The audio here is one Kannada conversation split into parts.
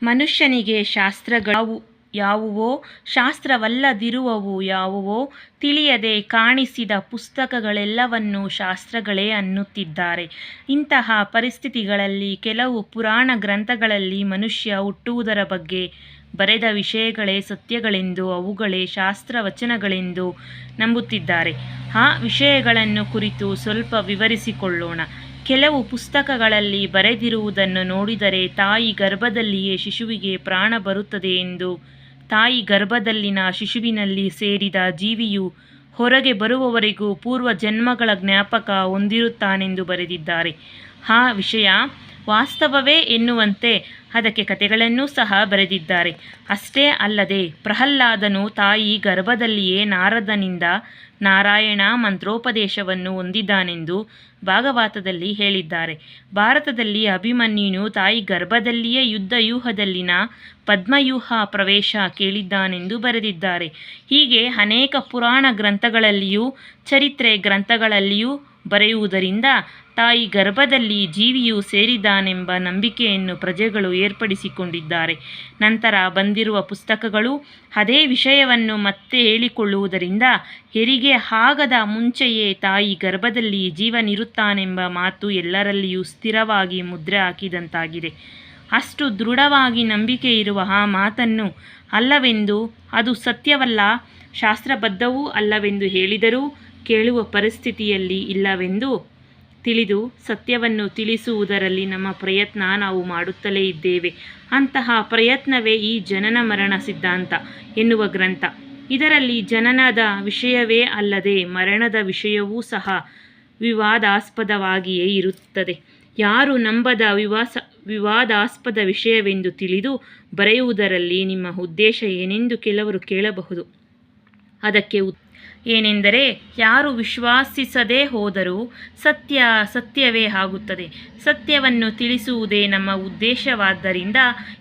ಮನುಷ್ಯನಿಗೆ ಶಾಸ್ತ್ರಗಳು ಯಾವುವೋ, ಶಾಸ್ತ್ರವಲ್ಲದಿರುವವು ಯಾವುವೋ ತಿಳಿಯದೆ ಕಾಣಿಸಿದ ಪುಸ್ತಕಗಳೆಲ್ಲವನ್ನೂ ಶಾಸ್ತ್ರಗಳೇ ಅನ್ನುತ್ತಿದ್ದಾರೆ. ಇಂತಹ ಪರಿಸ್ಥಿತಿಗಳಲ್ಲಿ ಕೆಲವು ಪುರಾಣ ಗ್ರಂಥಗಳಲ್ಲಿ ಮನುಷ್ಯ ಹುಟ್ಟುವುದರ ಬಗ್ಗೆ ಬರೆದ ವಿಷಯಗಳೇ ಸತ್ಯಗಳೆಂದು, ಅವುಗಳೇ ಶಾಸ್ತ್ರವಚನಗಳೆಂದು ನಂಬುತ್ತಿದ್ದಾರೆ. ಆ ವಿಷಯಗಳನ್ನು ಕುರಿತು ಸ್ವಲ್ಪ ವಿವರಿಸಿಕೊಳ್ಳೋಣ. ಕೆಲವು ಪುಸ್ತಕಗಳಲ್ಲಿ ಬರೆದಿರುವುದನ್ನು ನೋಡಿದರೆ ತಾಯಿ ಗರ್ಭದಲ್ಲಿಯೇ ಶಿಶುವಿಗೆ ಪ್ರಾಣ ಬರುತ್ತದೆ ಎಂದು, ತಾಯಿ ಗರ್ಭದಲ್ಲಿನ ಶಿಶುವಿನಲ್ಲಿ ಸೇರಿದ ಜೀವಿಯು ಹೊರಗೆ ಬರುವವರೆಗೂ ಪೂರ್ವ ಜನ್ಮಗಳ ಜ್ಞಾಪಕ ಹೊಂದಿರುತ್ತಾನೆಂದು ಬರೆದಿದ್ದಾರೆ. ಆ ವಿಷಯ ವಾಸ್ತವವೇ ಎನ್ನುವಂತೆ ಅದಕ್ಕೆ ಕಥೆಗಳನ್ನೂ ಸಹ ಬರೆದಿದ್ದಾರೆ. ಅಷ್ಟೇ ಅಲ್ಲದೆ ಪ್ರಹ್ಲಾದನು ತಾಯಿ ಗರ್ಭದಲ್ಲಿಯೇ ನಾರದನಿಂದ ನಾರಾಯಣ ಮಂತ್ರೋಪದೇಶವನ್ನು ಹೊಂದಿದ್ದಾನೆಂದು ಭಾಗವತದಲ್ಲಿ ಹೇಳಿದ್ದಾರೆ. ಭಾರತದಲ್ಲಿ ಅಭಿಮನ್ಯುನು ತಾಯಿ ಗರ್ಭದಲ್ಲಿಯೇ ಯುದ್ಧವ್ಯೂಹದಲ್ಲಿನ ಪದ್ಮವ್ಯೂಹ ಪ್ರವೇಶ ಕೇಳಿದ್ದಾನೆಂದು ಬರೆದಿದ್ದಾರೆ. ಹೀಗೆ ಅನೇಕ ಪುರಾಣ ಗ್ರಂಥಗಳಲ್ಲಿಯೂ ಚರಿತ್ರೆ ಗ್ರಂಥಗಳಲ್ಲಿಯೂ ಬರೆಯುವುದರಿಂದ ತಾಯಿ ಗರ್ಭದಲ್ಲಿ ಜೀವಿಯು ಸೇರಿದ್ದಾನೆಂಬ ನಂಬಿಕೆಯನ್ನು ಪ್ರಜೆಗಳು ಏರ್ಪಡಿಸಿಕೊಂಡಿದ್ದಾರೆ. ನಂತರ ಬಂದಿರುವ ಪುಸ್ತಕಗಳು ಅದೇ ವಿಷಯವನ್ನು ಮತ್ತೆ ಹೇಳಿಕೊಳ್ಳುವುದರಿಂದ ಹೆರಿಗೆ ಆಗದ ಮುಂಚೆಯೇ ತಾಯಿ ಗರ್ಭದಲ್ಲಿ ಜೀವನಿರುತ್ತಾನೆಂಬ ಮಾತು ಎಲ್ಲರಲ್ಲಿಯೂ ಸ್ಥಿರವಾಗಿ ಮುದ್ರೆ ಹಾಕಿದಂತಾಗಿದೆ. ಅಷ್ಟು ದೃಢವಾಗಿ ನಂಬಿಕೆ ಇರುವ ಆ ಮಾತನ್ನು ಅಲ್ಲವೆಂದು, ಅದು ಸತ್ಯವಲ್ಲ, ಶಾಸ್ತ್ರಬದ್ಧವೂ ಅಲ್ಲವೆಂದು ಹೇಳಿದರೂ ಕೇಳುವ ಪರಿಸ್ಥಿತಿಯಲ್ಲಿ ಇಲ್ಲವೆಂದು ತಿಳಿದು ಸತ್ಯವನ್ನು ತಿಳಿಸುವುದರಲ್ಲಿ ನಮ್ಮ ಪ್ರಯತ್ನ ನಾವು ಮಾಡುತ್ತಲೇ ಇದ್ದೇವೆ. ಅಂತಹ ಪ್ರಯತ್ನವೇ ಈ ಜನನ ಮರಣ ಸಿದ್ಧಾಂತ ಎನ್ನುವ ಗ್ರಂಥ. ಇದರಲ್ಲಿ ಜನನದ ವಿಷಯವೇ ಅಲ್ಲದೆ ಮರಣದ ವಿಷಯವೂ ಸಹ ವಿವಾದಾಸ್ಪದವಾಗಿಯೇ ಇರುತ್ತದೆ. ಯಾರು ನಂಬದ ವಿವಾದಾಸ್ಪದ ವಿಷಯವೆಂದು ತಿಳಿದು ಬರೆಯುವುದರಲ್ಲಿ ನಿಮ್ಮ ಉದ್ದೇಶ ಏನೆಂದು ಕೆಲವರು ಕೇಳಬಹುದು. ಅದಕ್ಕೆ ಏನೆಂದರೆ, ಯಾರು ವಿಶ್ವಾಸಿಸದೇ ಹೋದರೂ ಸತ್ಯ ಸತ್ಯವೇ ಆಗುತ್ತದೆ. ಸತ್ಯವನ್ನು ತಿಳಿಸುವುದೇ ನಮ್ಮ ಉದ್ದೇಶವಾದ್ದರಿಂದ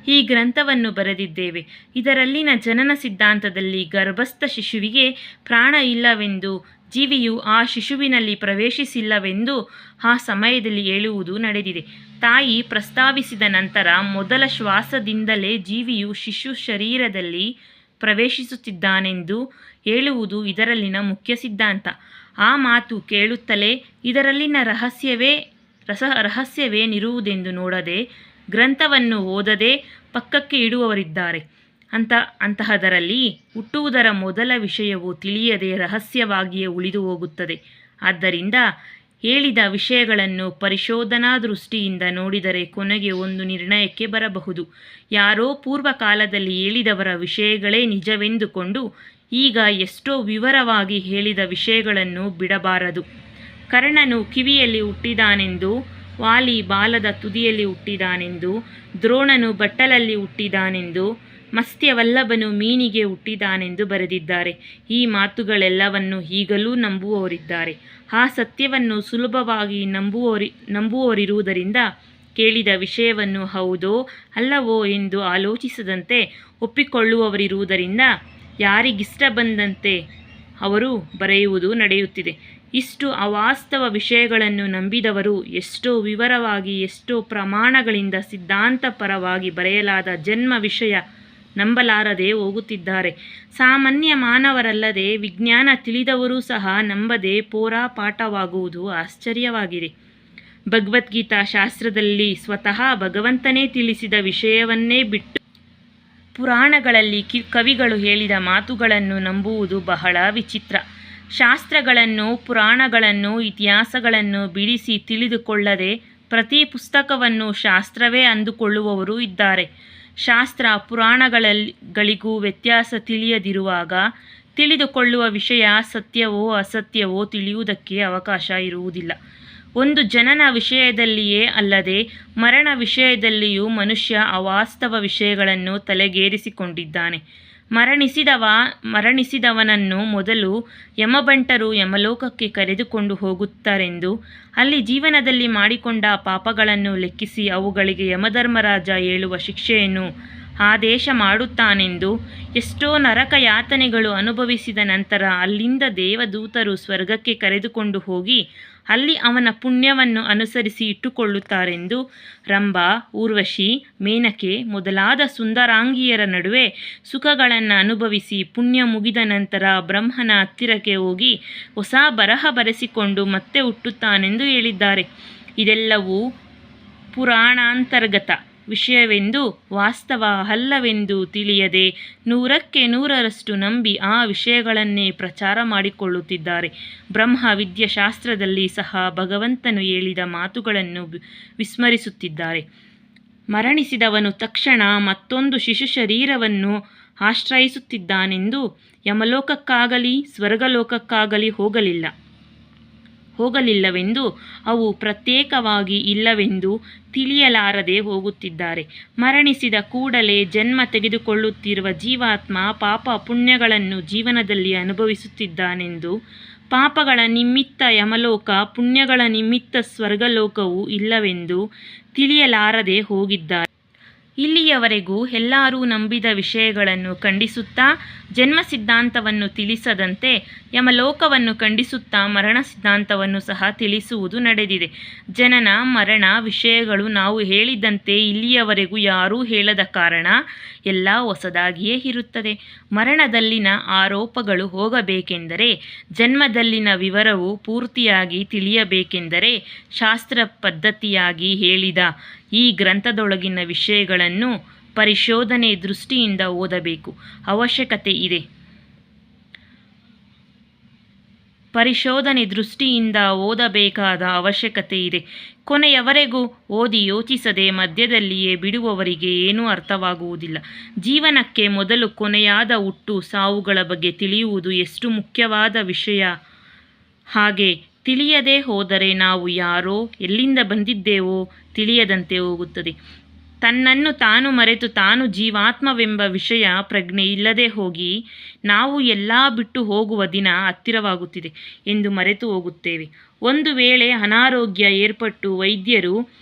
ಈ ಗ್ರಂಥವನ್ನು ಬರೆದಿದ್ದೇವೆ. ಇದರಲ್ಲಿನ ಜನನ ಸಿದ್ಧಾಂತದಲ್ಲಿ ಗರ್ಭಸ್ಥ ಶಿಶುವಿಗೆ ಪ್ರಾಣ ಇಲ್ಲವೆಂದು, ಜೀವಿಯು ಆ ಶಿಶುವಿನಲ್ಲಿ ಪ್ರವೇಶಿಸಿಲ್ಲವೆಂದು ಆ ಸಮಯದಲ್ಲಿ ಹೇಳುವುದು ನಡೆದಿದೆ. ತಾಯಿ ಪ್ರಸ್ತಾವಿಸಿದ ನಂತರ ಮೊದಲ ಶ್ವಾಸದಿಂದಲೇ ಜೀವಿಯು ಶಿಶು ಶರೀರದಲ್ಲಿ ಪ್ರವೇಶಿಸುತ್ತಿದ್ದಾನೆಂದು ಹೇಳುವುದು ಇದರಲ್ಲಿನ ಮುಖ್ಯ ಸಿದ್ಧಾಂತ. ಆ ಮಾತು ಕೇಳುತ್ತಲೇ ಇದರಲ್ಲಿನ ರಹಸ್ಯವೇನಿರುವುದೆಂದು ನೋಡದೆ, ಗ್ರಂಥವನ್ನು ಓದದೆ ಪಕ್ಕಕ್ಕೆ ಇಡುವವರಿದ್ದಾರೆ. ಅಂತಹದರಲ್ಲಿ ಹುಟ್ಟುವುದರ ಮೊದಲ ವಿಷಯವು ತಿಳಿಯದೆ ರಹಸ್ಯವಾಗಿಯೇ ಉಳಿದು ಹೋಗುತ್ತದೆ. ಆದ್ದರಿಂದ ಹೇಳಿದ ವಿಷಯಗಳನ್ನು ಪರಿಶೋಧನಾ ದೃಷ್ಟಿಯಿಂದ ನೋಡಿದರೆ ಕೊನೆಗೆ ಒಂದು ನಿರ್ಣಯಕ್ಕೆ ಬರಬಹುದು. ಯಾರೋ ಪೂರ್ವಕಾಲದಲ್ಲಿ ಹೇಳಿದವರ ವಿಷಯಗಳೇ ನಿಜವೆಂದುಕೊಂಡು ಈಗ ಎಷ್ಟೋ ವಿವರವಾಗಿ ಹೇಳಿದ ವಿಷಯಗಳನ್ನು ಬಿಡಬಾರದು. ಕರ್ಣನು ಕಿವಿಯಲ್ಲಿ ಹುಟ್ಟಿದಾನೆಂದು, ವಾಲಿ ಬಾಲದ ತುದಿಯಲ್ಲಿ ಹುಟ್ಟಿದಾನೆಂದು, ದ್ರೋಣನು ಬಟ್ಟಲಲ್ಲಿ ಹುಟ್ಟಿದಾನೆಂದು, ಮತ್ಸ್ಯವಲ್ಲಭನು ಮೀನಿಗೆ ಹುಟ್ಟಿದಾನೆಂದು ಬರೆದಿದ್ದಾರೆ. ಈ ಮಾತುಗಳೆಲ್ಲವನ್ನು ಈಗಲೂ ನಂಬುವವರಿದ್ದಾರೆ. ಆ ಸತ್ಯವನ್ನು ಸುಲಭವಾಗಿ ನಂಬುವವರಿರುವುದರಿಂದ ಕೇಳಿದ ವಿಷಯವನ್ನು ಹೌದೋ ಅಲ್ಲವೋ ಎಂದು ಆಲೋಚಿಸದಂತೆ ಒಪ್ಪಿಕೊಳ್ಳುವವರಿರುವುದರಿಂದ ಯಾರಿಗಿಷ್ಟ ಬಂದಂತೆ ಅವರು ಬರೆಯುವುದು ನಡೆಯುತ್ತಿದೆ. ಇಷ್ಟು ಅವಾಸ್ತವ ವಿಷಯಗಳನ್ನು ನಂಬಿದವರು ಎಷ್ಟೋ ವಿವರವಾಗಿ, ಎಷ್ಟೋ ಪ್ರಮಾಣಗಳಿಂದ ಸಿದ್ಧಾಂತ ಪರವಾಗಿ ಬರೆಯಲಾದ ಜನ್ಮ ವಿಷಯ ನಂಬಲಾರದೆ ಹೋಗುತ್ತಿದ್ದಾರೆ. ಸಾಮಾನ್ಯ ಮಾನವರಲ್ಲದೆ ವಿಜ್ಞಾನ ತಿಳಿದವರೂ ಸಹ ನಂಬದೆ ಪೋರಾಪಾಟವಾಗುವುದು ಆಶ್ಚರ್ಯವಾಗಿದೆ. ಭಗವದ್ಗೀತಾ ಶಾಸ್ತ್ರದಲ್ಲಿ ಸ್ವತಃ ಭಗವಂತನೇ ತಿಳಿಸಿದ ವಿಷಯವನ್ನೇ ಬಿಟ್ಟು ಪುರಾಣಗಳಲ್ಲಿ ಕವಿಗಳು ಹೇಳಿದ ಮಾತುಗಳನ್ನು ನಂಬುವುದು ಬಹಳ ವಿಚಿತ್ರ. ಶಾಸ್ತ್ರಗಳನ್ನು, ಪುರಾಣಗಳನ್ನು, ಇತಿಹಾಸಗಳನ್ನು ಬಿಡಿಸಿ ತಿಳಿದುಕೊಳ್ಳದೆ ಪ್ರತಿ ಪುಸ್ತಕವನ್ನು ಶಾಸ್ತ್ರವೇ ಅಂದುಕೊಳ್ಳುವವರೂ ಇದ್ದಾರೆ. ಶಾಸ್ತ್ರ ಪುರಾಣಗಳಿಗೂ ವ್ಯತ್ಯಾಸ ತಿಳಿಯದಿರುವಾಗ ತಿಳಿದುಕೊಳ್ಳುವ ವಿಷಯ ಸತ್ಯವೋ ಅಸತ್ಯವೋ ತಿಳಿಯುವುದಕ್ಕೆ ಅವಕಾಶ ಇರುವುದಿಲ್ಲ. ಒಂದು ಜನನ ವಿಷಯದಲ್ಲಿಯೇ ಅಲ್ಲದೆ ಮರಣ ವಿಷಯದಲ್ಲಿಯೂ ಮನುಷ್ಯ ಅವಾಸ್ತವ ವಿಷಯಗಳನ್ನು ತಲೆಗೇರಿಸಿಕೊಂಡಿದ್ದಾನೆ. ಮರಣಿಸಿದವನನ್ನು ಮೊದಲು ಯಮಭಂಟರು ಯಮಲೋಕಕ್ಕೆ ಕರೆದುಕೊಂಡು ಹೋಗುತ್ತಾರೆಂದು, ಅಲ್ಲಿ ಜೀವನದಲ್ಲಿ ಮಾಡಿಕೊಂಡ ಪಾಪಗಳನ್ನು ಲೆಕ್ಕಿಸಿ ಅವುಗಳಿಗೆ ಯಮಧರ್ಮರಾಜ ಹೇಳುವ ಶಿಕ್ಷೆಯನ್ನು ಆದೇಶ ಮಾಡುತ್ತಾನೆಂದು, ಎಷ್ಟೋ ನರಕ ಯಾತನೆಗಳು ಅನುಭವಿಸಿದ ನಂತರ ಅಲ್ಲಿಂದ ದೇವದೂತರು ಸ್ವರ್ಗಕ್ಕೆ ಕರೆದುಕೊಂಡು ಹೋಗಿ ಅಲ್ಲಿ ಅವನ ಪುಣ್ಯವನ್ನು ಅನುಸರಿಸಿ ಇಟ್ಟುಕೊಳ್ಳುತ್ತಾರೆಂದು ರಂಭಾ, ಊರ್ವಶಿ, ಮೇನಕೆ ಮೊದಲಾದ ಸುಂದರಾಂಗಿಯರ ನಡುವೆ ಸುಖಗಳನ್ನು ಅನುಭವಿಸಿ ಪುಣ್ಯ ಮುಗಿದ ನಂತರ ಬ್ರಹ್ಮನ ಹತ್ತಿರಕ್ಕೆ ಹೋಗಿ ಹೊಸ ಬರಹ ಬರೆಸಿಕೊಂಡು ಮತ್ತೆ ಹುಟ್ಟುತ್ತಾನೆಂದು ಹೇಳಿದ್ದಾರೆ. ಇದೆಲ್ಲವೂ ಪುರಾಣಾಂತರ್ಗತ ವಿಷಯವೆಂದು ವಾಸ್ತವ ಅಲ್ಲವೆಂದು ತಿಳಿಯದೆ 100ಕ್ಕೆ 100ರಷ್ಟು ನಂಬಿ ಆ ವಿಷಯಗಳನ್ನೇ ಪ್ರಚಾರ ಮಾಡಿಕೊಳ್ಳುತ್ತಿದ್ದಾರೆ. ಬ್ರಹ್ಮ ವಿದ್ಯಾಶಾಸ್ತ್ರದಲ್ಲಿ ಸಹ ಭಗವಂತನು ಹೇಳಿದ ಮಾತುಗಳನ್ನು ವಿಸ್ಮರಿಸುತ್ತಿದ್ದಾರೆ. ಮರಣಿಸಿದವನು ತಕ್ಷಣ ಮತ್ತೊಂದು ಶಿಶು ಶರೀರವನ್ನು ಆಶ್ರಯಿಸುತ್ತಿದ್ದಾನೆಂದು ಯಮಲೋಕಕ್ಕಾಗಲಿ ಸ್ವರ್ಗಲೋಕಕ್ಕಾಗಲಿ ಹೋಗಲಿಲ್ಲವೆಂದು ಅವು ಪ್ರತ್ಯೇಕವಾಗಿ ಇಲ್ಲವೆಂದು ತಿಳಿಯಲಾರದೆ ಹೋಗುತ್ತಿದ್ದಾರೆ. ಮರಣಿಸಿದ ಕೂಡಲೇ ಜನ್ಮ ತೆಗೆದುಕೊಳ್ಳುತ್ತಿರುವ ಜೀವಾತ್ಮ ಪಾಪ ಪುಣ್ಯಗಳನ್ನು ಜೀವನದಲ್ಲಿ ಅನುಭವಿಸುತ್ತಿದ್ದಾನೆಂದು, ಪಾಪಗಳ ನಿಮಿತ್ತ ಯಮಲೋಕ, ಪುಣ್ಯಗಳ ನಿಮಿತ್ತ ಸ್ವರ್ಗಲೋಕವು ಇಲ್ಲವೆಂದು ತಿಳಿಯಲಾರದೆ ಹೋಗಿದ್ದಾರೆ. ಇಲ್ಲಿಯವರೆಗೂ ಎಲ್ಲರೂ ನಂಬಿದ ವಿಷಯಗಳನ್ನು ಖಂಡಿಸುತ್ತಾ ಜನ್ಮ ಸಿದ್ಧಾಂತವನ್ನು ತಿಳಿಸದಂತೆ ಯಮಲೋಕವನ್ನು ಖಂಡಿಸುತ್ತಾ ಮರಣ ಸಿದ್ಧಾಂತವನ್ನು ಸಹ ತಿಳಿಸುವುದು ನಡೆದಿದೆ. ಜನನ ಮರಣ ವಿಷಯಗಳು ನಾವು ಹೇಳಿದಂತೆ ಇಲ್ಲಿಯವರೆಗೂ ಯಾರೂ ಹೇಳದ ಕಾರಣ ಎಲ್ಲ ಹೊಸದಾಗಿಯೇ ಇರುತ್ತದೆ. ಮರಣದಲ್ಲಿನ ಆರೋಪಗಳು ಹೋಗಬೇಕೆಂದರೆ, ಜನ್ಮದಲ್ಲಿನ ವಿವರವು ಪೂರ್ತಿಯಾಗಿ ತಿಳಿಯಬೇಕೆಂದರೆ ಶಾಸ್ತ್ರ ಪದ್ಧತಿಯಾಗಿ ಹೇಳಿದ ಈ ಗ್ರಂಥದೊಳಗಿನ ವಿಷಯಗಳನ್ನು ಪರಿಶೋಧನೆ ದೃಷ್ಟಿಯಿಂದ ಓದಬೇಕು ಅವಶ್ಯಕತೆ ಇದೆ. ಓದಬೇಕಾದ ಅವಶ್ಯಕತೆ ಇದೆ. ಕೊನೆಯವರೆಗೂ ಓದಿ ಯೋಚಿಸದೆ ಮಧ್ಯದಲ್ಲಿಯೇ ಬಿಡುವವರಿಗೆ ಏನೂ ಅರ್ಥವಾಗುವುದಿಲ್ಲ. ಜೀವನಕ್ಕೆ ಮೊದಲು ಕೊನೆಯಾದ ಹುಟ್ಟು ಸಾವುಗಳ ಬಗ್ಗೆ ತಿಳಿಯುವುದು ಎಷ್ಟು ಮುಖ್ಯವಾದ ವಿಷಯ. ಹಾಗೆ ತಿಳಿಯದೇ ಹೋದರೆ ನಾವು ಯಾರೋ, ಎಲ್ಲಿಂದ ಬಂದಿದ್ದೇವೋ ತಿಳಿಯದಂತೆ ಹೋಗುತ್ತದೆ. ತನ್ನನ್ನು ತಾನು ಮರೆತು ತಾನು ಜೀವಾತ್ಮವೆಂಬ ವಿಷಯ ಪ್ರಜ್ಞೆ ಇಲ್ಲದೆ ಹೋಗಿ ನಾವು ಎಲ್ಲ ಬಿಟ್ಟು ಹೋಗುವ ದಿನ ಹತ್ತಿರವಾಗುತ್ತಿದೆ ಎಂದು ಮರೆತು ಹೋಗುತ್ತೇವೆ. ಒಂದು ವೇಳೆ ಅನಾರೋಗ್ಯ ಏರ್ಪಟ್ಟು ವೈದ್ಯರು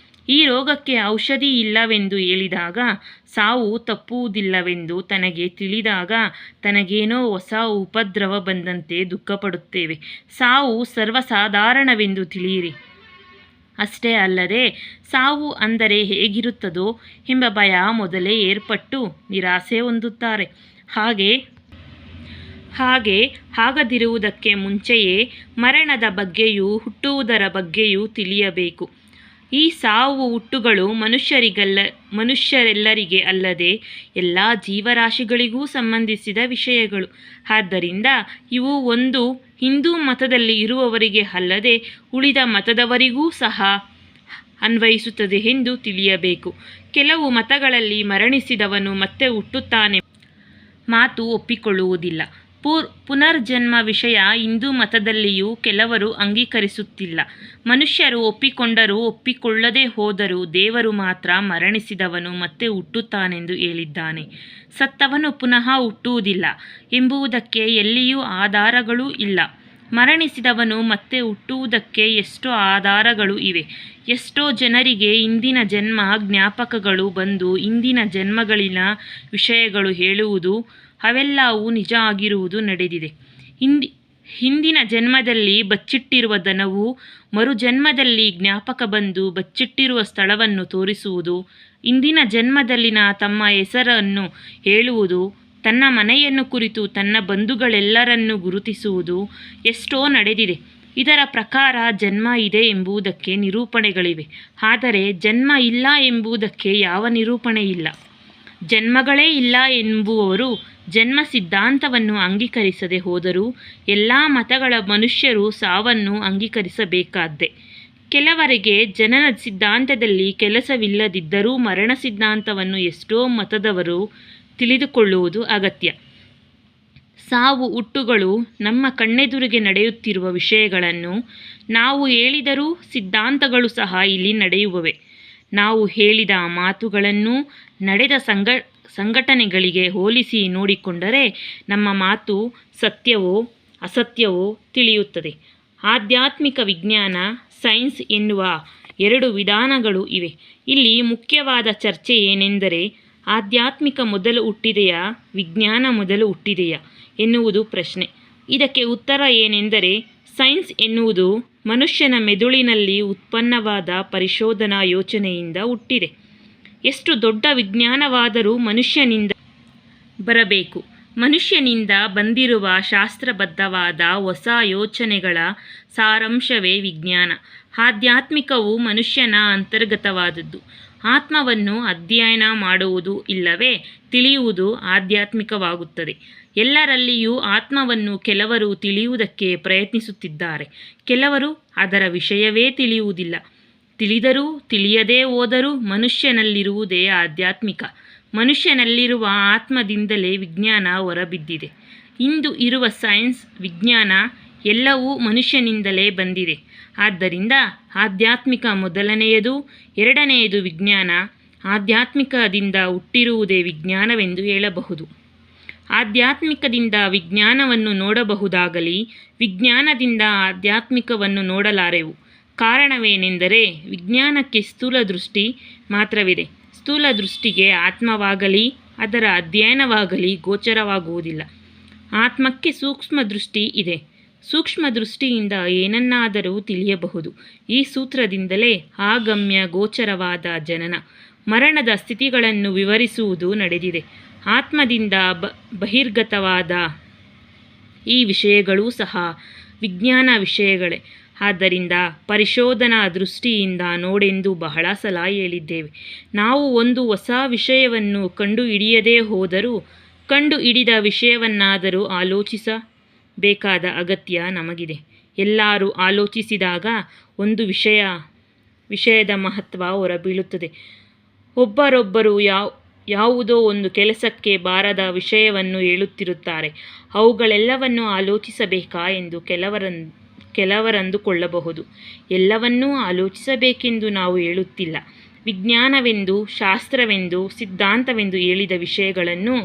ಈ ರೋಗಕ್ಕೆ ಔಷಧಿ ಇಲ್ಲವೆಂದು ಹೇಳಿದಾಗ, ಸಾವು ತಪ್ಪುವುದಿಲ್ಲವೆಂದು ತನಗೆ ತಿಳಿದಾಗ ತನಗೇನೋ ಹೊಸ ಉಪದ್ರವ ಬಂದಂತೆ ದುಃಖಪಡುತ್ತೇವೆ. ಸಾವು ಸರ್ವಸಾಧಾರಣವೆಂದು ತಿಳಿಯಿರಿ. ಅಷ್ಟೇ ಅಲ್ಲದೆ ಸಾವು ಅಂದರೆ ಹೇಗಿರುತ್ತದೋ ಎಂಬ ಭಯ ಮೊದಲೇ ಏರ್ಪಟ್ಟು ನಿರಾಸೆ ಹೊಂದುತ್ತಾರೆ. ಹಾಗೆ ಆಗದಿರುವುದಕ್ಕೆ ಮುಂಚೆಯೇ ಮರಣದ ಬಗ್ಗೆಯೂ ಹುಟ್ಟುವುದರ ಬಗ್ಗೆಯೂ ತಿಳಿಯಬೇಕು. ಈ ಸಾವು ಹುಟ್ಟುಗಳು ಮನುಷ್ಯರೆಲ್ಲರಿಗೆ ಅಲ್ಲದೆ ಎಲ್ಲ ಜೀವರಾಶಿಗಳಿಗೂ ಸಂಬಂಧಿಸಿದ ವಿಷಯಗಳು. ಆದ್ದರಿಂದ ಇವು ಒಂದು ಹಿಂದೂ ಮತದಲ್ಲಿ ಇರುವವರಿಗೆ ಅಲ್ಲದೆ ಉಳಿದ ಮತದವರಿಗೂ ಸಹ ಅನ್ವಯಿಸುತ್ತದೆ ಎಂದು ತಿಳಿಯಬೇಕು. ಕೆಲವು ಮತಗಳಲ್ಲಿ ಮರಣಿಸಿದವನು ಮತ್ತೆ ಹುಟ್ಟುತ್ತಾನೆ ಮಾತು ಒಪ್ಪಿಕೊಳ್ಳುವುದಿಲ್ಲ. ಪುನರ್ಜನ್ಮ ವಿಷಯ ಹಿಂದೂ ಮತದಲ್ಲಿಯೂ ಕೆಲವರು ಅಂಗೀಕರಿಸುತ್ತಿಲ್ಲ. ಮನುಷ್ಯರು ಒಪ್ಪಿಕೊಂಡರೂ ಒಪ್ಪಿಕೊಳ್ಳದೇ ಹೋದರೂ ದೇವರು ಮಾತ್ರ ಮರಣಿಸಿದವನು ಮತ್ತೆ ಹುಟ್ಟುತ್ತಾನೆಂದು ಹೇಳಿದ್ದಾನೆ. ಸತ್ತವನು ಪುನಃ ಹುಟ್ಟುವುದಿಲ್ಲ ಎಂಬುದಕ್ಕೆ ಎಲ್ಲಿಯೂ ಆಧಾರಗಳೂ ಇಲ್ಲ. ಮರಣಿಸಿದವನು ಮತ್ತೆ ಹುಟ್ಟುವುದಕ್ಕೆ ಎಷ್ಟೋ ಆಧಾರಗಳು ಇವೆ. ಎಷ್ಟೋ ಜನರಿಗೆ ಇಂದಿನ ಜನ್ಮ ಜ್ಞಾಪಕಗಳು ಬಂದು ಹಿಂದಿನ ಜನ್ಮಗಳಿನ ವಿಷಯಗಳು ಹೇಳುವುದು, ಅವೆಲ್ಲವೂ ನಿಜ ಆಗಿರುವುದು ನಡೆದಿದೆ. ಹಿಂದಿನ ಜನ್ಮದಲ್ಲಿ ಬಚ್ಚಿಟ್ಟಿರುವ ದನವು ಮರುಜನ್ಮದಲ್ಲಿ ಜ್ಞಾಪಕ ಬಂದು ಬಚ್ಚಿಟ್ಟಿರುವ ಸ್ಥಳವನ್ನು ತೋರಿಸುವುದು, ಇಂದಿನ ಜನ್ಮದಲ್ಲಿನ ತಮ್ಮ ಹೆಸರನ್ನು ಹೇಳುವುದು, ತನ್ನ ಮನೆಯನ್ನು ಕುರಿತು ತನ್ನ ಬಂಧುಗಳೆಲ್ಲರನ್ನೂ ಗುರುತಿಸುವುದು ಎಷ್ಟೋ ನಡೆದಿದೆ. ಇದರ ಪ್ರಕಾರ ಜನ್ಮ ಇದೆ ಎಂಬುದಕ್ಕೆ ನಿರೂಪಣೆಗಳಿವೆ. ಆದರೆ ಜನ್ಮ ಇಲ್ಲ ಎಂಬುದಕ್ಕೆ ಯಾವ ನಿರೂಪಣೆ ಇಲ್ಲ. ಜನ್ಮಗಳೇ ಇಲ್ಲ ಎಂಬುವವರು ಜನ್ಮ ಸಿದ್ಧಾಂತವನ್ನು ಅಂಗೀಕರಿಸದೆ ಹೋದರೂ ಎಲ್ಲ ಮತಗಳ ಮನುಷ್ಯರು ಸಾವನ್ನು ಅಂಗೀಕರಿಸಬೇಕಾದ್ದೇ. ಕೆಲವರಿಗೆ ಜನನ ಸಿದ್ಧಾಂತದಲ್ಲಿ ಕೆಲಸವಿಲ್ಲದಿದ್ದರೂ ಮರಣ ಸಿದ್ಧಾಂತವನ್ನು ಎಷ್ಟೋ ಮತದವರು ತಿಳಿದುಕೊಳ್ಳುವುದು ಅಗತ್ಯ. ಸಾವು ಹುಟ್ಟುಗಳು ನಮ್ಮ ಕಣ್ಣೆದುರಿಗೆ ನಡೆಯುತ್ತಿರುವ ವಿಷಯಗಳನ್ನು ನಾವು ಹೇಳಿದರೂ ಸಿದ್ಧಾಂತಗಳು ಸಹ ಇಲ್ಲಿ ನಡೆಯುವವೆ. ನಾವು ಹೇಳಿದ ಮಾತುಗಳನ್ನು ನಡೆದ ಸಂಘಟನೆಗಳಿಗೆ ಹೋಲಿಸಿ ನೋಡಿಕೊಂಡರೆ ನಮ್ಮ ಮಾತು ಸತ್ಯವೋ ಅಸತ್ಯವೋ ತಿಳಿಯುತ್ತದೆ. ಆಧ್ಯಾತ್ಮಿಕ ವಿಜ್ಞಾನ, ಸೈನ್ಸ್ ಎನ್ನುವ ಎರಡು ವಿಧಾನಗಳು ಇವೆ. ಇಲ್ಲಿ ಮುಖ್ಯವಾದ ಚರ್ಚೆ ಏನೆಂದರೆ, ಆಧ್ಯಾತ್ಮಿಕ ಮೊದಲು ಹುಟ್ಟಿದೆಯಾ, ವಿಜ್ಞಾನ ಮೊದಲು ಹುಟ್ಟಿದೆಯಾ ಎನ್ನುವುದು ಪ್ರಶ್ನೆ. ಇದಕ್ಕೆ ಉತ್ತರ ಏನೆಂದರೆ, ಸೈನ್ಸ್ ಎನ್ನುವುದು ಮನುಷ್ಯನ ಮೆದುಳಿನಲ್ಲಿ ಉತ್ಪನ್ನವಾದ ಪರಿಶೋಧನಾ ಯೋಚನೆಯಿಂದ ಹುಟ್ಟಿದೆ. ಎಷ್ಟು ದೊಡ್ಡ ವಿಜ್ಞಾನವಾದರೂ ಮನುಷ್ಯನಿಂದ ಬರಬೇಕು. ಮನುಷ್ಯನಿಂದ ಬಂದಿರುವ ಶಾಸ್ತ್ರಬದ್ಧವಾದ ಹೊಸ ಯೋಚನೆಗಳ ಸಾರಾಂಶವೇ ವಿಜ್ಞಾನ. ಆಧ್ಯಾತ್ಮಿಕವು ಮನುಷ್ಯನ ಅಂತರ್ಗತವಾದದ್ದು. ಆತ್ಮವನ್ನು ಅಧ್ಯಯನ ಮಾಡುವುದು ಇಲ್ಲವೇ ತಿಳಿಯುವುದು ಆಧ್ಯಾತ್ಮಿಕವಾಗುತ್ತದೆ. ಎಲ್ಲರಲ್ಲಿಯೂ ಆತ್ಮವನ್ನು ಕೆಲವರು ತಿಳಿಯುವುದಕ್ಕೆ ಪ್ರಯತ್ನಿಸುತ್ತಿದ್ದಾರೆ. ಕೆಲವರು ಅದರ ವಿಷಯವೇ ತಿಳಿಯುವುದಿಲ್ಲ. ತಿಳಿದರೂ ತಿಳಿಯದೇ ಹೋದರೂ ಮನುಷ್ಯನಲ್ಲಿರುವುದೇ ಆಧ್ಯಾತ್ಮಿಕ. ಮನುಷ್ಯನಲ್ಲಿರುವ ಆತ್ಮದಿಂದಲೇ ವಿಜ್ಞಾನ ಹೊರಬಿದ್ದಿದೆ. ಇಂದು ಇರುವ ಸೈನ್ಸ್, ವಿಜ್ಞಾನ ಎಲ್ಲವೂ ಮನುಷ್ಯನಿಂದಲೇ ಬಂದಿದೆ. ಆದ್ದರಿಂದ ಆಧ್ಯಾತ್ಮಿಕ ಮೊದಲನೆಯದು, ಎರಡನೆಯದು ವಿಜ್ಞಾನ. ಆಧ್ಯಾತ್ಮಿಕದಿಂದ ಹುಟ್ಟಿರುವುದೇ ವಿಜ್ಞಾನವೆಂದು ಹೇಳಬಹುದು. ಆಧ್ಯಾತ್ಮಿಕದಿಂದ ವಿಜ್ಞಾನವನ್ನು ನೋಡಬಹುದಾಗಲಿ ವಿಜ್ಞಾನದಿಂದ ಆಧ್ಯಾತ್ಮಿಕವನ್ನು ನೋಡಲಾರೆವು. ಕಾರಣವೇನೆಂದರೆ ವಿಜ್ಞಾನಕ್ಕೆ ಸ್ಥೂಲ ದೃಷ್ಟಿ ಮಾತ್ರವಿದೆ. ಸ್ಥೂಲ ದೃಷ್ಟಿಗೆ ಆತ್ಮವಾಗಲಿ ಅದರ ಅಧ್ಯಯನವಾಗಲಿ ಗೋಚರವಾಗುವುದಿಲ್ಲ. ಆತ್ಮಕ್ಕೆ ಸೂಕ್ಷ್ಮ ದೃಷ್ಟಿ ಇದೆ. ಸೂಕ್ಷ್ಮ ದೃಷ್ಟಿಯಿಂದ ಏನನ್ನಾದರೂ ತಿಳಿಯಬಹುದು. ಈ ಸೂತ್ರದಿಂದಲೇ ಆಗಮ್ಯ ಗೋಚರವಾದ ಜನನ ಮರಣದ ಸ್ಥಿತಿಗಳನ್ನು ವಿವರಿಸುವುದು ನಡೆದಿದೆ. ಆತ್ಮದಿಂದ ಬಹಿರ್ಗತವಾದ ಈ ವಿಷಯಗಳೂ ಸಹ ವಿಜ್ಞಾನ ವಿಷಯಗಳೇ. ಆದ್ದರಿಂದ ಪರಿಶೋಧನಾ ದೃಷ್ಟಿಯಿಂದ ನೋಡೆಂದು ಬಹಳ ಸಲ ಹೇಳಿದ್ದೇವೆ. ನಾವು ಒಂದು ಹೊಸ ವಿಷಯವನ್ನು ಕಂಡುಹಿಡಿಯದೇ ಹೋದರೂ ಕಂಡು ಹಿಡಿದ ವಿಷಯವನ್ನಾದರೂ ಆಲೋಚಿಸಬೇಕಾದ ಅಗತ್ಯ ನಮಗಿದೆ. ಎಲ್ಲರೂ ಆಲೋಚಿಸಿದಾಗ ಒಂದು ವಿಷಯದ ಮಹತ್ವ ಹೊರಬೀಳುತ್ತದೆ. ಒಬ್ಬರೊಬ್ಬರು ಯಾವುದೋ ಒಂದು ಕೆಲಸಕ್ಕೆ ಬಾರದ ವಿಷಯವನ್ನು ಹೇಳುತ್ತಿರುತ್ತಾರೆ. ಅವುಗಳೆಲ್ಲವನ್ನೂ ಆಲೋಚಿಸಬೇಕಾ ಎಂದು ಕೆಲವರಂದುಕೊಳ್ಳಬಹುದು. ಎಲ್ಲವನ್ನೂ ಆಲೋಚಿಸಬೇಕೆಂದು ನಾವು ಹೇಳುತ್ತಿಲ್ಲ. ವಿಜ್ಞಾನವೆಂದು, ಶಾಸ್ತ್ರವೆಂದು, ಸಿದ್ಧಾಂತವೆಂದು ಹೇಳಿದ ವಿಷಯಗಳನ್ನು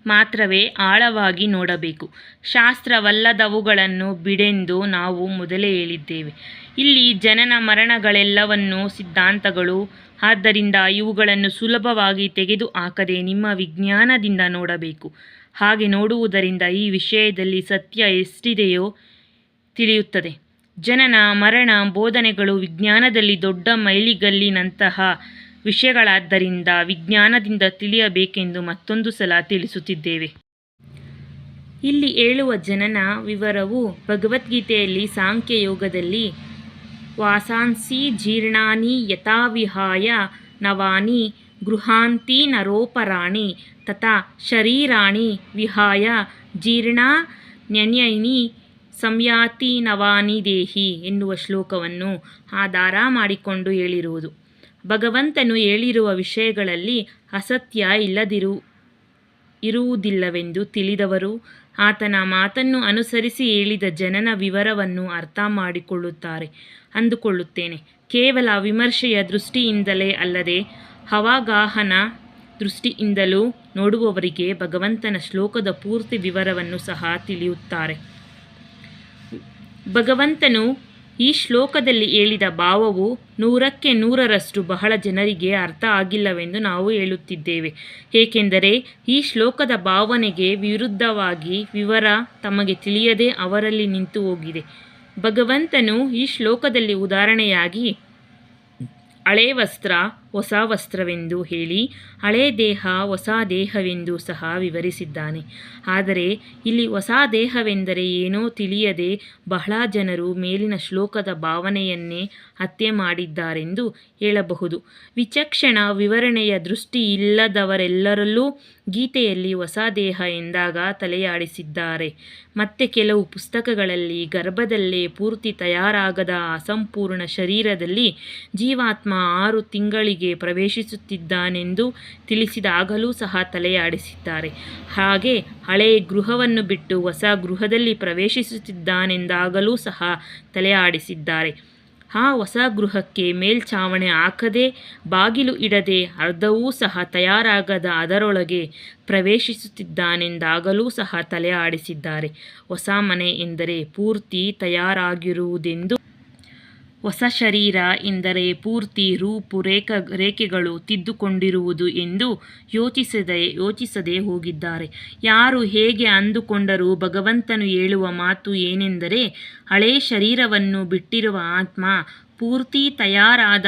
ಮಾತ್ರವೇ ಆಳವಾಗಿ ನೋಡಬೇಕು. ಶಾಸ್ತ್ರವಲ್ಲದವುಗಳನ್ನು ಬಿಡೆಂದು ನಾವು ಮೊದಲೇ ಹೇಳಿದ್ದೇವೆ. ಇಲ್ಲಿ ಜನನ ಮರಣಗಳೆಲ್ಲವನ್ನೂ ಸಿದ್ಧಾಂತಗಳು. ಆದ್ದರಿಂದ ಇವುಗಳನ್ನು ಸುಲಭವಾಗಿ ತೆಗೆದು ಹಾಕದೆ ನಿಮ್ಮ ವಿಜ್ಞಾನದಿಂದ ನೋಡಬೇಕು. ಹಾಗೆ ನೋಡುವುದರಿಂದ ಈ ವಿಷಯದಲ್ಲಿ ಸತ್ಯ ಎಷ್ಟಿದೆಯೋ ತಿಳಿಯುತ್ತದೆ. ಜನನ ಮರಣ ಬೋಧನೆಗಳು ವಿಜ್ಞಾನದಲ್ಲಿ ದೊಡ್ಡ ಮೈಲಿಗಲ್ಲಿನಂತಹ ವಿಷಯಗಳಾದ್ದರಿಂದ ವಿಜ್ಞಾನದಿಂದ ತಿಳಿಯಬೇಕೆಂದು ಮತ್ತೊಂದು ಸಲ ತಿಳಿಸುತ್ತಿದ್ದೇವೆ. ಇಲ್ಲಿ ಹೇಳುವ ಜನನ ವಿವರವು ಭಗವದ್ಗೀತೆಯಲ್ಲಿ ಸಾಂಖ್ಯಯೋಗದಲ್ಲಿ ವಾಸಾಂಸಿ ಜೀರ್ಣಾನಿ ಯಥಾವಿಹಾಯ ನವಾನಿ ಗೃಹಾಂತಿ ನರೋಪರಾಣಿ ತಥಾ ಶರೀರಾಣಿ ವಿಹಾಯ ಜೀರ್ಣಾನ್ಯನ್ಯಾನಿ ಸಂಯಾತಿ ನವಾನಿ ದೇಹಿ ಎನ್ನುವ ಶ್ಲೋಕವನ್ನು ಆಧಾರ ಮಾಡಿಕೊಂಡು ಹೇಳಿರುವುದು. ಭಗವಂತನು ಹೇಳಿರುವ ವಿಷಯಗಳಲ್ಲಿ ಅಸತ್ಯ ಇರುವುದಿಲ್ಲವೆಂದು ತಿಳಿದವರು ಆತನ ಮಾತನ್ನು ಅನುಸರಿಸಿ ಹೇಳಿದ ಜನನ ವಿವರವನ್ನು ಅರ್ಥ ಮಾಡಿಕೊಳ್ಳುತ್ತಾರೆ ಅಂದುಕೊಳ್ಳುತ್ತೇನೆ. ಕೇವಲ ವಿಮರ್ಶೆಯ ದೃಷ್ಟಿಯಿಂದಲೇ ಅಲ್ಲದೆ ಅವಗಾಹನ ದೃಷ್ಟಿಯಿಂದಲೂ ನೋಡುವವರಿಗೆ ಭಗವಂತನ ಶ್ಲೋಕದ ಪೂರ್ತಿ ವಿವರವನ್ನು ಸಹ ತಿಳಿಯುತ್ತಾರೆ. ಭಗವಂತನು ಈ ಶ್ಲೋಕದಲ್ಲಿ ಹೇಳಿದ ಭಾವವು 100ಕ್ಕೆ 100ರಷ್ಟು ಬಹಳ ಜನರಿಗೆ ಅರ್ಥ ಆಗಿಲ್ಲವೆಂದು ನಾವು ಹೇಳುತ್ತಿದ್ದೇವೆ. ಏಕೆಂದರೆ ಈ ಶ್ಲೋಕದ ಭಾವನೆಗೆ ವಿರುದ್ಧವಾಗಿ ವಿವರ ತಮಗೆ ತಿಳಿಯದೆ ಅವರಲ್ಲಿ ನಿಂತು ಹೋಗಿದೆ. ಭಗವಂತನು ಈ ಶ್ಲೋಕದಲ್ಲಿ ಉದಾಹರಣೆಯಾಗಿ ಹಳೆ ವಸ್ತ್ರ ಹೊಸ ವಸ್ತ್ರವೆಂದು ಹೇಳಿ ಹಳೆ ದೇಹ ಹೊಸ ದೇಹವೆಂದು ಸಹ ವಿವರಿಸಿದ್ದಾನೆ. ಆದರೆ ಇಲ್ಲಿ ಹೊಸ ದೇಹವೆಂದರೆ ಏನೋ ತಿಳಿಯದೆ ಬಹಳ ಜನರು ಮೇಲಿನ ಶ್ಲೋಕದ ಭಾವನೆಯನ್ನೇ ಹತ್ಯೆ ಮಾಡಿದ್ದಾರೆಂದು ಹೇಳಬಹುದು. ವಿಚಕ್ಷಣ ವಿವರಣೆಯ ದೃಷ್ಟಿ ಇಲ್ಲದವರೆಲ್ಲರಲ್ಲೂ ಗೀತೆಯಲ್ಲಿ ಹೊಸ ದೇಹ ಎಂದಾಗ ತಲೆಯಾಡಿಸಿದ್ದಾರೆ. ಮತ್ತೆ ಕೆಲವು ಪುಸ್ತಕಗಳಲ್ಲಿ ಗರ್ಭದಲ್ಲೇ ಪೂರ್ತಿ ತಯಾರಾಗದ ಅಸಂಪೂರ್ಣ ಶರೀರದಲ್ಲಿ ಜೀವಾತ್ಮ 6 ತಿಂಗಳಿಗೆ ಪ್ರವೇಶಿಸುತ್ತಿದ್ದಾನೆಂದು ತಿಳಿಸಿದಾಗಲೂ ಸಹ ತಲೆಯಾಡಿಸಿದ್ದಾರೆ. ಹಾಗೆ ಹಳೆಯ ಗೃಹವನ್ನು ಬಿಟ್ಟು ಹೊಸ ಗೃಹದಲ್ಲಿ ಪ್ರವೇಶಿಸುತ್ತಿದ್ದಾನೆಂದಾಗಲೂ ಸಹ ತಲೆಯಾಡಿಸಿದ್ದಾರೆ. ಆ ಹೊಸ ಗೃಹಕ್ಕೆ ಮೇಲ್ಛಾವಣಿ ಹಾಕದೆ ಬಾಗಿಲು ಇಡದೆ ಅರ್ಧವೂ ಸಹ ತಯಾರಾಗದ ಅದರೊಳಗೆ ಪ್ರವೇಶಿಸುತ್ತಿದ್ದಾನೆಂದಾಗಲೂ ಸಹ ತಲೆ ಆಡಿಸಿದ್ದಾರೆ. ಹೊಸ ಮನೆ ಎಂದರೆ ಪೂರ್ತಿ ತಯಾರಾಗಿರುವುದೆಂದು ಹೊಸ ಶರೀರ ಎಂದರೆ ಪೂರ್ತಿ ರೇಖೆಗಳು ತಿದ್ದುಕೊಂಡಿರುವುದು ಎಂದು ಯೋಚಿಸದೆ ಹೋಗಿದ್ದಾರೆ. ಯಾರು ಹೇಗೆ ಅಂದುಕೊಂಡರೂ ಭಗವಂತನು ಹೇಳುವ ಮಾತು ಏನೆಂದರೆ, ಹಳೇ ಶರೀರವನ್ನು ಬಿಟ್ಟಿರುವ ಆತ್ಮ ಪೂರ್ತಿ ತಯಾರಾದ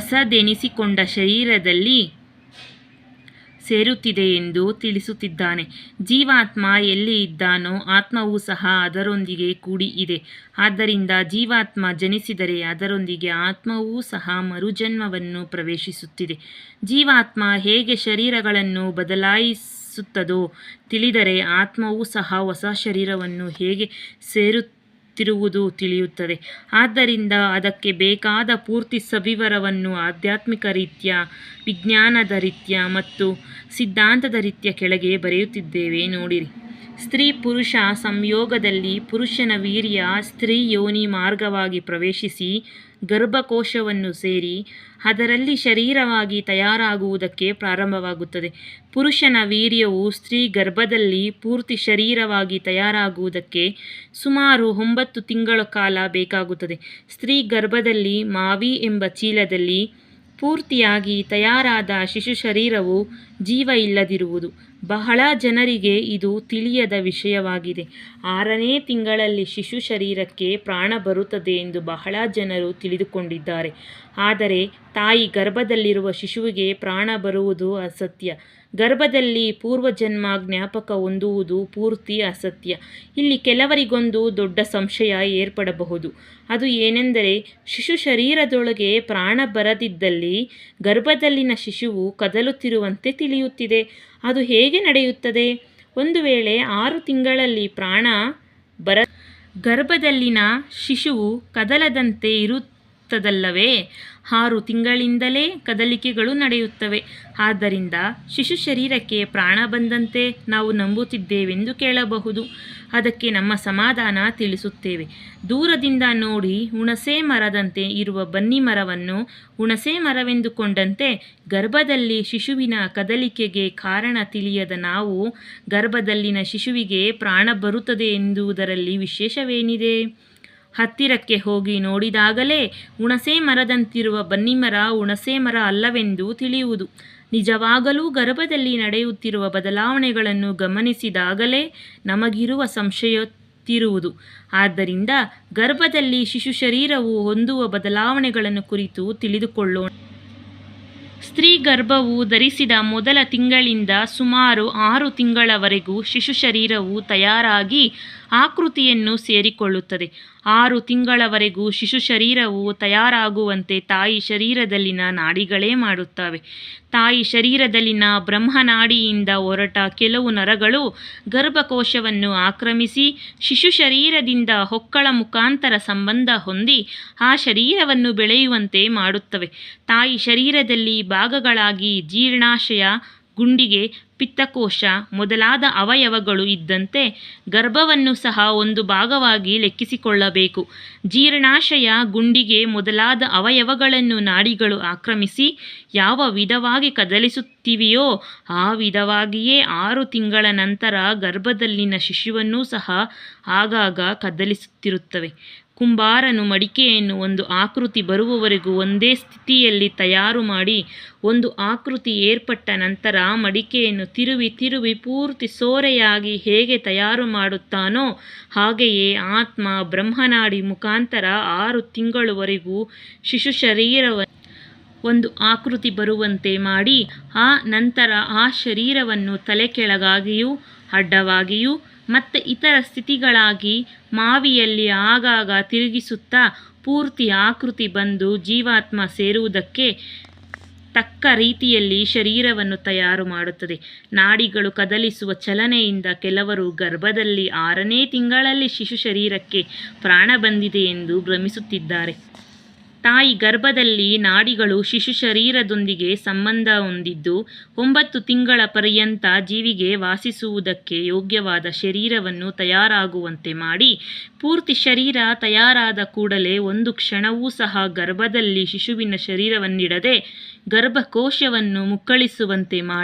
ಹೊಸದೆನಿಸಿಕೊಂಡ ಶರೀರದಲ್ಲಿ ಸೇರುತ್ತಿದೆ ಎಂದು ತಿಳಿಸುತ್ತಿದ್ದಾನೆ. ಜೀವಾತ್ಮ ಎಲ್ಲಿ ಇದ್ದಾನೋ ಆತ್ಮವೂ ಸಹ ಅದರೊಂದಿಗೆ ಕೂಡಿ ಇದೆ. ಆದ್ದರಿಂದ ಜೀವಾತ್ಮ ಜನಿಸಿದರೆ ಅದರೊಂದಿಗೆ ಆತ್ಮವೂ ಸಹ ಮರುಜನ್ಮವನ್ನು ಪ್ರವೇಶಿಸುತ್ತಿದೆ. ಜೀವಾತ್ಮ ಹೇಗೆ ಶರೀರಗಳನ್ನು ಬದಲಾಯಿಸುತ್ತದೋ ತಿಳಿದರೆ ಆತ್ಮವೂ ಸಹ ಹೊಸ ಶರೀರವನ್ನು ಹೇಗೆ ಸೇರುತ್ತಿರುವುದು ತಿಳಿಯುತ್ತದೆ. ಆದ್ದರಿಂದ ಅದಕ್ಕೆ ಬೇಕಾದ ಪೂರ್ತಿ ಸವಿವರವನ್ನು ಆಧ್ಯಾತ್ಮಿಕ ರೀತ್ಯ, ವಿಜ್ಞಾನದ ರೀತ್ಯ ಮತ್ತು ಸಿದ್ಧಾಂತದ ರೀತ್ಯ ಕೆಳಗೆ ಬರೆಯುತ್ತಿದ್ದೇವೆ ನೋಡಿರಿ. ಸ್ತ್ರೀ ಪುರುಷ ಸಂಯೋಗದಲ್ಲಿ ಪುರುಷನ ವೀರ್ಯ ಸ್ತ್ರೀ ಯೋನಿ ಮಾರ್ಗವಾಗಿ ಪ್ರವೇಶಿಸಿ ಗರ್ಭಕೋಶವನ್ನು ಸೇರಿ ಅದರಲ್ಲಿ ಶರೀರವಾಗಿ ತಯಾರಾಗುವುದಕ್ಕೆ ಪ್ರಾರಂಭವಾಗುತ್ತದೆ. ಪುರುಷನ ವೀರ್ಯವು ಸ್ತ್ರೀ ಗರ್ಭದಲ್ಲಿ ಪೂರ್ತಿ ಶರೀರವಾಗಿ ತಯಾರಾಗುವುದಕ್ಕೆ ಸುಮಾರು 9 ತಿಂಗಳ ಕಾಲ ಬೇಕಾಗುತ್ತದೆ. ಸ್ತ್ರೀ ಗರ್ಭದಲ್ಲಿ ಮಾವಿ ಎಂಬ ಚೀಲದಲ್ಲಿ ಪೂರ್ತಿಯಾಗಿ ತಯಾರಾದ ಶಿಶು ಶರೀರವು ಜೀವ ಇಲ್ಲದಿರುವುದು ಬಹಳ ಜನರಿಗೆ ಇದು ತಿಳಿಯದ ವಿಷಯವಾಗಿದೆ. 6ನೇ ತಿಂಗಳಲ್ಲಿ ಶಿಶು ಶರೀರಕ್ಕೆ ಪ್ರಾಣ ಬರುತ್ತದೆ ಎಂದು ಬಹಳ ಜನರು ತಿಳಿದುಕೊಂಡಿದ್ದಾರೆ. ಆದರೆ ತಾಯಿ ಗರ್ಭದಲ್ಲಿರುವ ಶಿಶುವಿಗೆ ಪ್ರಾಣ ಬರುವುದು ಅಸತ್ಯ. ಗರ್ಭದಲ್ಲಿ ಪೂರ್ವಜನ್ಮ ಜ್ಞಾಪಕ ಹೊಂದುವುದು ಪೂರ್ತಿ ಅಸತ್ಯ. ಇಲ್ಲಿ ಕೆಲವರಿಗೊಂದು ದೊಡ್ಡ ಸಂಶಯ ಏರ್ಪಡಬಹುದು. ಅದು ಏನೆಂದರೆ, ಶಿಶು ಶರೀರದೊಳಗೆ ಪ್ರಾಣ ಬರದಿದ್ದಲ್ಲಿ ಗರ್ಭದಲ್ಲಿನ ಶಿಶುವು ಕದಲುತ್ತಿರುವಂತೆ ತಿಳಿಯುತ್ತಿದೆ. ಅದು ಹೇಗೆ ನಡೆಯುತ್ತದೆ? ಒಂದು ವೇಳೆ 6 ತಿಂಗಳಲ್ಲಿ ಪ್ರಾಣ ಗರ್ಭದಲ್ಲಿನ ಶಿಶುವು ಕದಲದಂತೆ ಇರುತ್ತದಲ್ಲವೇ? 6 ತಿಂಗಳಿಂದಲೇ ಕದಲಿಕೆಗಳು ನಡೆಯುತ್ತವೆ. ಆದ್ದರಿಂದ ಶಿಶು ಶರೀರಕ್ಕೆ ಪ್ರಾಣ ಬಂದಂತೆ ನಾವು ನಂಬುತ್ತಿದ್ದೇವೆಂದು ಕೇಳಬಹುದು. ಅದಕ್ಕೆ ನಮ್ಮ ಸಮಾಧಾನ ತಿಳಿಸುತ್ತೇವೆ. ದೂರದಿಂದ ನೋಡಿ ಹುಣಸೆ ಮರದಂತೆ ಇರುವ ಬನ್ನಿ ಮರವನ್ನು ಹುಣಸೆ ಮರವೆಂದುಕೊಂಡಂತೆ ಗರ್ಭದಲ್ಲಿ ಶಿಶುವಿನ ಕದಲಿಕೆಗೆ ಕಾರಣ ತಿಳಿಯದ ನಾವು ಗರ್ಭದಲ್ಲಿನ ಶಿಶುವಿಗೆ ಪ್ರಾಣ ಬರುತ್ತದೆ ಎಂದುದರಲ್ಲಿ ವಿಶೇಷವೇನಿದೆ? ಹತ್ತಿರಕ್ಕೆ ಹೋಗಿ ನೋಡಿದಾಗಲೇ ಹುಣಸೆ ಮರದಂತಿರುವ ಬನ್ನಿಮರ ಹುಣಸೆ ಮರ ಅಲ್ಲವೆಂದು ತಿಳಿಯುವುದು. ನಿಜವಾಗಲೂ ಗರ್ಭದಲ್ಲಿ ನಡೆಯುತ್ತಿರುವ ಬದಲಾವಣೆಗಳನ್ನು ಗಮನಿಸಿದಾಗಲೇ ನಮಗಿರುವ ಸಂಶಯ ತೀರುವುದು. ಆದ್ದರಿಂದ ಗರ್ಭದಲ್ಲಿ ಶಿಶು ಶರೀರವು ಹೊಂದುವ ಬದಲಾವಣೆಗಳನ್ನು ಕುರಿತು ತಿಳಿದುಕೊಳ್ಳೋಣ. ಸ್ತ್ರೀ ಗರ್ಭವು ಧರಿಸಿದ ಮೊದಲ ತಿಂಗಳಿಂದ ಸುಮಾರು 6 ತಿಂಗಳವರೆಗೂ ಶಿಶು ಶರೀರವು ತಯಾರಾಗಿ ಆಕೃತಿಯನ್ನು ಸೇರಿಕೊಳ್ಳುತ್ತದೆ. 6 ತಿಂಗಳವರೆಗೂ ಶಿಶು ಶರೀರವು ತಯಾರಾಗುವಂತೆ ತಾಯಿ ಶರೀರದಲ್ಲಿನ ನಾಡಿಗಳೇ ಮಾಡುತ್ತವೆ. ತಾಯಿ ಶರೀರದಲ್ಲಿನ ಬ್ರಹ್ಮನಾಡಿಯಿಂದ ಹೊರಟ ಕೆಲವು ನರಗಳು ಗರ್ಭಕೋಶವನ್ನು ಆಕ್ರಮಿಸಿ ಶಿಶು ಶರೀರದಿಂದ ಹೊಕ್ಕಳ ಮುಖಾಂತರ ಸಂಬಂಧ ಹೊಂದಿ ಆ ಶರೀರವನ್ನು ಬೆಳೆಯುವಂತೆ ಮಾಡುತ್ತವೆ. ತಾಯಿ ಶರೀರದಲ್ಲಿ ಭಾಗಗಳಾಗಿ ಜೀರ್ಣಾಶಯ, ಗುಂಡಿಗೆ, ಪಿತ್ತಕೋಶ ಮೊದಲಾದ ಅವಯವಗಳು ಇದ್ದಂತೆ ಗರ್ಭವನ್ನು ಸಹ ಒಂದು ಭಾಗವಾಗಿ ಲೆಕ್ಕಿಸಿಕೊಳ್ಳಬೇಕು. ಜೀರ್ಣಾಶಯ, ಗುಂಡಿಗೆ ಮೊದಲಾದ ಅವಯವಗಳನ್ನು ನಾಡಿಗಳು ಆಕ್ರಮಿಸಿ ಯಾವ ವಿಧವಾಗಿ ಕದಲಿಸುತ್ತಿವೆಯೋ ಆ ವಿಧವಾಗಿಯೇ 6 ತಿಂಗಳ ನಂತರ ಗರ್ಭದಲ್ಲಿನ ಶಿಶುವನ್ನೂ ಸಹ ಆಗಾಗ ಕದಲಿಸುತ್ತಿರುತ್ತವೆ. ಕುಂಬಾರನು ಮಡಿಕೆಯನ್ನು ಒಂದು ಆಕೃತಿ ಬರುವವರೆಗೂ ಒಂದೇ ಸ್ಥಿತಿಯಲ್ಲಿ ತಯಾರು ಮಾಡಿ ಒಂದು ಆಕೃತಿ ಏರ್ಪಟ್ಟ ನಂತರ ಮಡಿಕೆಯನ್ನು ತಿರುವಿ ಪೂರ್ತಿ ಸೋರೆಯಾಗಿ ಹೇಗೆ ತಯಾರು ಮಾಡುತ್ತಾನೋ ಹಾಗೆಯೇ ಆತ್ಮ ಬ್ರಹ್ಮನಾಡಿ ಮುಖಾಂತರ 6 ತಿಂಗಳವರೆಗೂ ಶಿಶು ಶರೀರವನ್ನು ಒಂದು ಆಕೃತಿ ಬರುವಂತೆ ಮಾಡಿ ಆ ನಂತರ ಆ ಶರೀರವನ್ನು ತಲೆ ಕೆಳಗಾಗಿಯೂ ಅಡ್ಡವಾಗಿಯೂ ಮತ್ತೆ ಇತರ ಸ್ಥಿತಿಗಳಾಗಿ ಮಾವಿಯಲ್ಲಿ ಆಗಾಗ ತಿರುಗಿಸುತ್ತಾ ಪೂರ್ತಿ ಆಕೃತಿ ಬಂದು ಜೀವಾತ್ಮ ಸೇರುವುದಕ್ಕೆ ತಕ್ಕ ರೀತಿಯಲ್ಲಿ ಶರೀರವನ್ನು ತಯಾರು ಮಾಡುತ್ತದೆ. ನಾಡಿಗಳು ಕದಲಿಸುವ ಚಲನೆಯಿಂದ ಕೆಲವರು ಗರ್ಭದಲ್ಲಿ 6ನೇ ತಿಂಗಳಲ್ಲಿ ಶಿಶು ಶರೀರಕ್ಕೆ ಪ್ರಾಣ ಬಂದಿದೆ ಎಂದು ಭ್ರಮಿಸುತ್ತಿದ್ದಾರೆ. ತಾಯಿ ಗರ್ಭದಲ್ಲಿ ನಾಡಿಗಳು ಶಿಶು ಶರೀರದೊಂದಿಗೆ ಸಂಬಂಧ ಹೊಂದಿದ್ದು 9 ತಿಂಗಳ ಪರ್ಯಂತ ಜೀವಿಗೆ ವಾಸಿಸುವುದಕ್ಕೆ ಯೋಗ್ಯವಾದ ಶರೀರವನ್ನು ತಯಾರಾಗುವಂತೆ ಮಾಡಿ ಪೂರ್ತಿ ಶರೀರ ತಯಾರಾದ ಕೂಡಲೇ ಒಂದು ಕ್ಷಣವೂ ಸಹ ಗರ್ಭದಲ್ಲಿ ಶಿಶುವಿನ ಶರೀರವನ್ನಿಡದೆ ಗರ್ಭಕೋಶವನ್ನು ಮುಕ್ಕಳಿಸುವಂತೆ ಮಾಡಿ